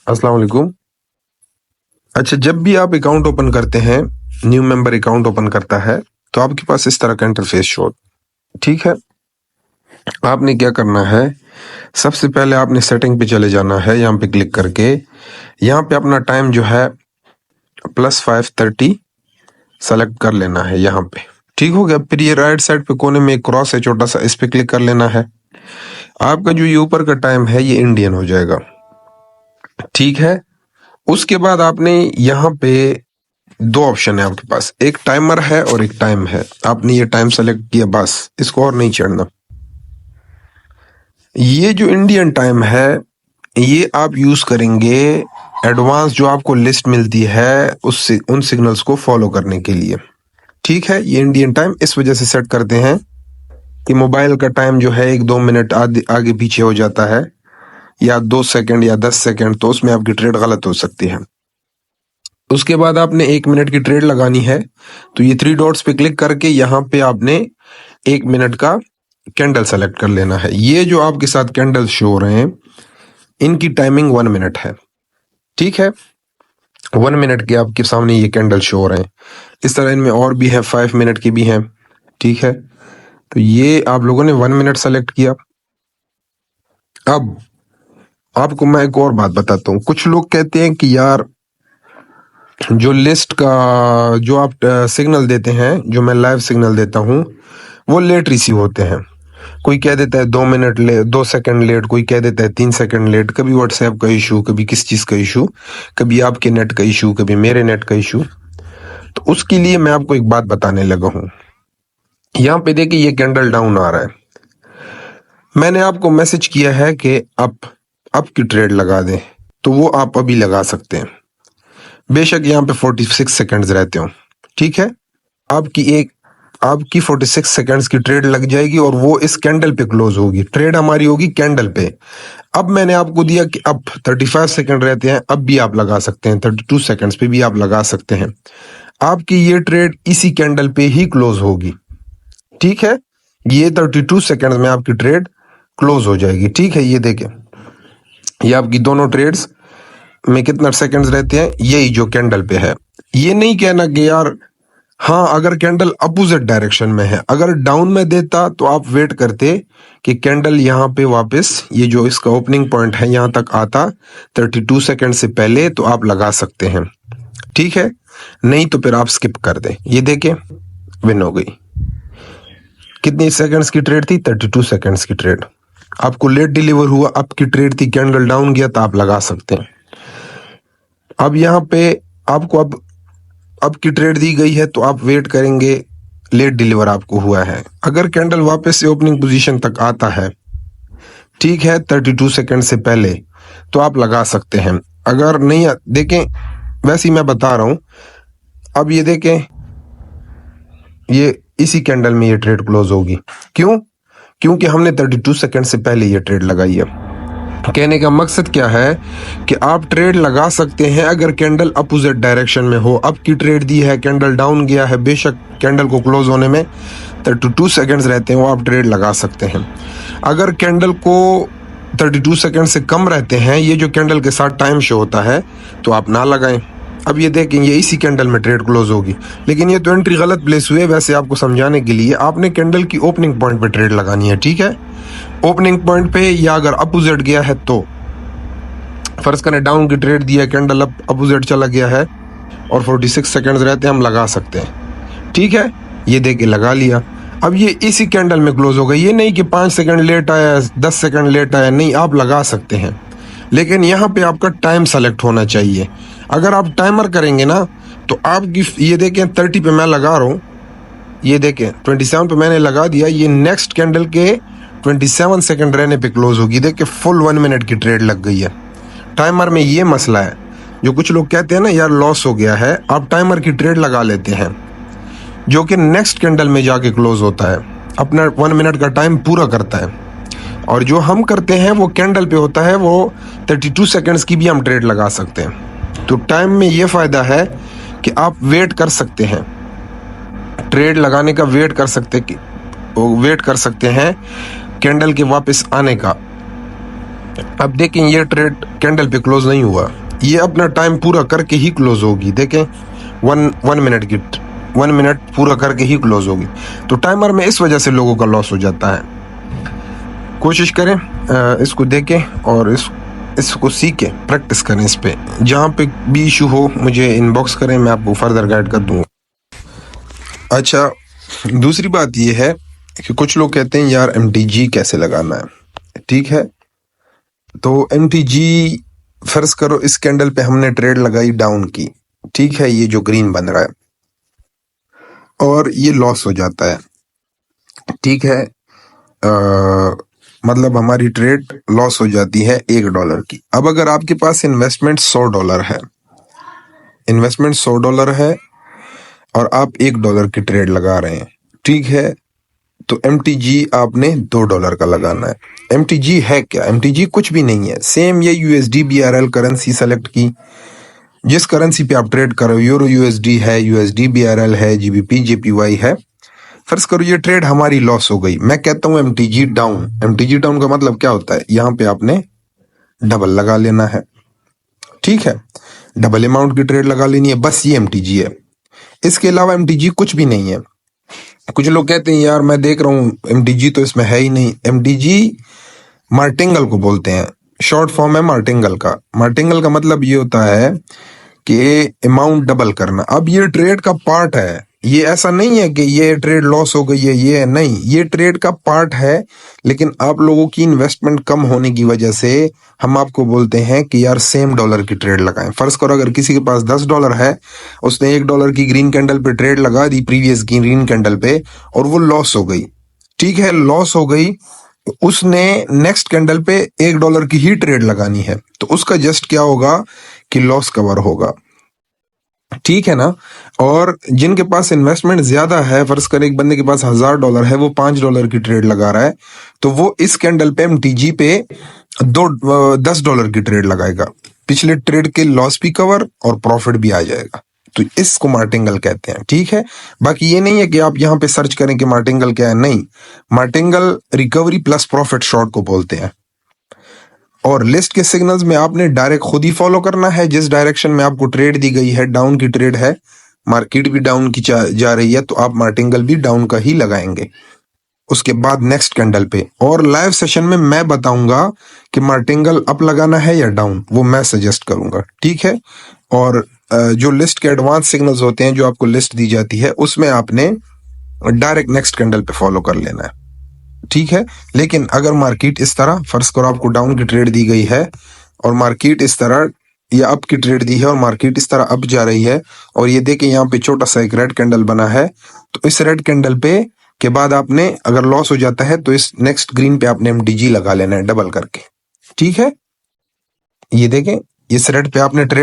अस्सलाम वालेकुम। अच्छा, जब भी आप अकाउंट ओपन करते हैं, न्यू मेंबर अकाउंट ओपन करता है, तो आपके पास इस तरह का इंटरफेस शो होता है। ठीक है, आपने क्या करना है, सबसे पहले आपने सेटिंग पे चले जाना है, यहाँ पे क्लिक करके यहाँ पे अपना टाइम जो है +5:30 सेलेक्ट कर लेना है यहाँ पे। ठीक हो गया। फिर ये राइट साइड पे कोने में एक क्रॉस है छोटा सा, इस पे क्लिक कर लेना है। आपका जो ये ऊपर का टाइम है ये इंडियन हो जाएगा। ठीक है, उसके बाद आपने यहाँ पे दो ऑप्शन है आपके पास, एक टाइमर है और एक टाइम है। आपने ये टाइम सेलेक्ट किया, बस इसको और नहीं चढ़ना। ये जो इंडियन टाइम है ये आप यूज करेंगे एडवांस जो आपको लिस्ट मिलती है उससे उन सिग्नल्स को फॉलो करने के लिए। ठीक है, ये इंडियन टाइम इस वजह से सेट करते हैं कि मोबाइल का टाइम जो है 1-2 मिनट आगे पीछे हो जाता है, या 2 सेकंड या 10 सेकंड, तो उसमें आपकी ट्रेड गलत हो सकती है। उसके बाद आपने 1 मिनट की ट्रेड लगानी है, तो ये 3 डॉट्स पे क्लिक करके यहाँ पे आपने 1 मिनट का कैंडल सेलेक्ट कर लेना है। ये जो आपके साथ कैंडल शो हो रहे हैं इनकी टाइमिंग 1 मिनट है। ठीक है, 1 मिनट के आपके सामने ये कैंडल शो हो रहे हैं। इस तरह इनमें और भी है, 5 मिनट की भी हैं। ठीक है, तो ये आप लोगों ने 1 मिनट सेलेक्ट किया। अब आपको मैं एक और बात बताता हूँ। कुछ लोग कहते हैं कि यार जो लिस्ट का जो आप सिग्नल देते हैं, जो मैं लाइव सिग्नल देता हूँ, वो लेट रिसीव होते हैं। कोई कह देता है 2 मिनट लेट, 2 सेकंड लेट, कोई कह देता है 3 सेकंड लेट। कभी व्हाट्सएप का इशू, कभी किस चीज का इशू, कभी आपके नेट का इशू, कभी मेरे नेट का इशू। तो उसके लिए मैं आपको एक बात बताने लगा हूँ। यहाँ पे देखिए ये कैंडल डाउन आ रहा है। मैंने आपको मैसेज किया है कि अप की ट्रेड लगा दें, तो वो आप अभी लगा सकते हैं, बेशक यहाँ पे 46 सेकंड्स रहते हो। ठीक है, आपकी 46 सेकंड्स की ट्रेड लग जाएगी और वो इस कैंडल पे क्लोज होगी। ट्रेड हमारी होगी कैंडल पे। अब मैंने आपको दिया कि अब 35 सेकंड रहते हैं, अब भी आप लगा सकते हैं, 32 सेकंड्स पे भी आप लगा सकते हैं। आपकी ये ट्रेड इसी कैंडल पे ही क्लोज होगी। ठीक है, ये 32 सेकंड में आपकी ट्रेड क्लोज हो जाएगी। ठीक है, ये देखें, ये आपकी दोनों ट्रेड्स में कितना सेकंड्स रहते हैं, यही जो कैंडल पे है। ये नहीं कहना कि यार हाँ अगर कैंडल अपोजिट डायरेक्शन में है, अगर डाउन में देता तो आप वेट करते कि कैंडल यहाँ पे वापस ये जो इसका ओपनिंग पॉइंट है यहाँ तक आता 32 सेकंड से पहले, तो आप लगा सकते हैं। ठीक है, नहीं तो फिर आप स्किप कर दें। ये देखें, विन हो गई। कितनी सेकंड्स की ट्रेड थी? 32 सेकंड्स की ट्रेड। आपको लेट डिलीवर हुआ, आपकी ट्रेड थी, कैंडल डाउन गया, तो आप लगा सकते हैं। अब यहाँ पे आपको अब की ट्रेड दी गई है, तो आप वेट करेंगे, लेट डिलीवर आपको हुआ है। अगर कैंडल वापस से ओपनिंग पोजीशन तक आता है, ठीक है, 32 सेकंड से पहले, तो आप लगा सकते हैं। अगर नहीं देखें, वैसे ही मैं बता रहा हूं। अब ये देखें, ये इसी कैंडल में ये ट्रेड क्लोज होगी। क्यों? क्योंकि हमने 32 सेकंड से पहले ये ट्रेड लगाई है। कहने का मकसद क्या है कि आप ट्रेड लगा सकते हैं अगर कैंडल अपोजिट डायरेक्शन में हो। अब की ट्रेड दी है, कैंडल डाउन गया है, बेशक कैंडल को क्लोज होने में 32 सेकंड्स रहते हैं, वो आप ट्रेड लगा सकते हैं। अगर कैंडल को 32 सेकंड से कम रहते हैं, ये जो कैंडल के साथ टाइम शो होता है, तो आप ना लगाएं। अब ये देखें, ये इसी कैंडल में ट्रेड क्लोज होगी, लेकिन ये तो एंट्री गलत प्लेस हुई है। वैसे आपको समझाने के लिए आपने कैंडल की ओपनिंग पॉइंट पे ट्रेड लगानी है। ठीक है, ओपनिंग पॉइंट पे, या अगर अपोजिट गया है तो फर्ज करें डाउन की ट्रेड दिया, कैंडल अपोजिट चला गया है और 46 सेकंड्स रहते हैं, हम लगा सकते हैं। ठीक है, ये देके लगा लिया। अब ये इसी कैंडल में क्लोज हो गई। ये नहीं कि 5 सेकंड लेट आया, 10 सेकंड लेट आया, नहीं, आप लगा सकते हैं, लेकिन यहाँ पे आपका टाइम सेलेक्ट होना चाहिए। अगर आप टाइमर करेंगे ना, तो आपकी ये देखें 30 पे मैं लगा रहा हूँ, ये देखें 27 पे मैंने लगा दिया, ये नेक्स्ट कैंडल के 27 सेकंड रहने पे क्लोज होगी। देखिए फुल 1 मिनट की ट्रेड लग गई है। टाइमर में ये मसला है, जो कुछ लोग कहते हैं ना यार लॉस हो गया है, आप टाइमर की ट्रेड लगा लेते हैं जो कि नेक्स्ट कैंडल में जाके क्लोज होता है, अपना 1 मिनट का टाइम पूरा करता है। और जो हम करते हैं वो कैंडल पे होता है, वो 32 सेकंड्स की भी हम ट्रेड लगा सकते हैं। तो टाइम में ये फायदा है कि आप वेट कर सकते हैं, ट्रेड लगाने का वेट कर सकते हैं कैंडल के वापस आने का। अब देखें ये ट्रेड कैंडल पे क्लोज नहीं हुआ, ये अपना टाइम पूरा करके ही क्लोज होगी। देखें वन मिनट की 1 मिनट पूरा करके ही क्लोज होगी। तो टाइमर में इस वजह से लोगों का लॉस हो जाता है। कोशिश करें इसको देखें और इसको सीखें, प्रैक्टिस करें इस पे। जहाँ पे भी इशू हो मुझे इनबॉक्स करें, मैं आपको फर्दर गाइड कर दूंगा। अच्छा, दूसरी बात ये है कि कुछ लोग कहते हैं यार MTG कैसे लगाना है। ठीक है, तो MTG फर्ज करो इस कैंडल पे हमने ट्रेड लगाई डाउन की, ठीक है, ये जो ग्रीन बन रहा है और ये लॉस हो जाता है। ठीक है, मतलब हमारी ट्रेड लॉस हो जाती है $1 की। अब अगर आपके पास इन्वेस्टमेंट $100 है, इन्वेस्टमेंट $100 है और आप $1 की ट्रेड लगा रहे हैं, ठीक है, तो MTG आपने $2 का लगाना है। MTG है क्या? MTG कुछ भी नहीं है, सेम ये USD BRL करेंसी सेलेक्ट की, जिस करेंसी पे आप ट्रेड कर रहे हो, यूरो USD है, USD BRL है, GBP JPY है। फर्ज करो ये ट्रेड हमारी लॉस हो गई, मैं कहता हूँ MTG डाउन। MTG डाउन का मतलब क्या होता है? यहाँ पे आपने डबल लगा लेना है, ठीक है, डबल अमाउंट की ट्रेड लगा लेनी है, बस ये MTG है। इसके अलावा MTG कुछ भी नहीं है। कुछ लोग कहते हैं यार मैं देख रहा हूँ MTG तो इसमें है ही नहीं। MTG मार्टिंगल को बोलते हैं, शॉर्ट फॉर्म है मार्टिंगल का। मार्टिंगल का मतलब ये होता है कि अमाउंट डबल करना। अब ये ट्रेड का पार्ट है, ये ऐसा नहीं है कि ये ट्रेड लॉस हो गई है, ये नहीं, ये ट्रेड का पार्ट है। लेकिन आप लोगों की इन्वेस्टमेंट कम होने की वजह से हम आपको बोलते हैं कि यार सेम डॉलर की ट्रेड लगाएं। फर्ज करो अगर किसी के पास $10 है, उसने $1 की ग्रीन कैंडल पे ट्रेड लगा दी प्रीवियस ग्रीन कैंडल पे और वो लॉस हो गई, ठीक है, लॉस हो गई, उसने नेक्स्ट कैंडल पे $1 की ही ट्रेड लगानी है, तो उसका जस्ट क्या होगा कि लॉस कवर होगा, ठीक है ना। और जिनके पास इन्वेस्टमेंट ज्यादा है, फर्ज करें एक बंदे के पास $1000 है, वो $5 की ट्रेड लगा रहा है, तो वो इस कैंडल पे MTG पे $10 की ट्रेड लगाएगा। पिछले ट्रेड के लॉस भी कवर और प्रॉफिट भी आ जाएगा। तो इसको मार्टिंगल कहते हैं, ठीक है। बाकी ये नहीं है कि आप यहाँ पे सर्च करें कि मार्टिंगल क्या है, नहीं, martingale recovery plus profit short को बोलते हैं। और लिस्ट के सिग्नल्स में आपने डायरेक्ट खुद ही फॉलो करना है, जिस डायरेक्शन में आपको ट्रेड दी गई है, डाउन की ट्रेड है, मार्केट भी डाउन की जा रही है, तो आप मार्टिंगल भी डाउन का ही लगाएंगे। उसके बाद नेक्स्ट कैंडल पे और लाइव सेशन में मैं बताऊंगा कि मार्टिंगल अप लगाना है या डाउन, वो मैं सजेस्ट करूंगा, ठीक है। और जो लिस्ट के एडवांस सिग्नल्स होते हैं, जो आपको लिस्ट दी जाती है, उसमें आपने डायरेक्ट नेक्स्ट कैंडल पे फॉलो कर लेना है, ठीक है। लेकिन अगर मार्केट इस तरह, फर्ज करो आपको डाउन की ट्रेड दी गई है और मार्केट इस तरह, या अप की ट्रेड दी है और मार्केट इस तरह अप जा रही है, और ये देखें यहाँ पे छोटा सा एक रेड कैंडल बना है, तो इस रेड कैंडल पे के बाद आपने अगर लॉस हो जाता है तो इस नेक्स्ट ग्रीन पे आपने MTG लगा लेना है डबल करके, ठीक है। ये देखें इस रेड पे आपने ट्रेड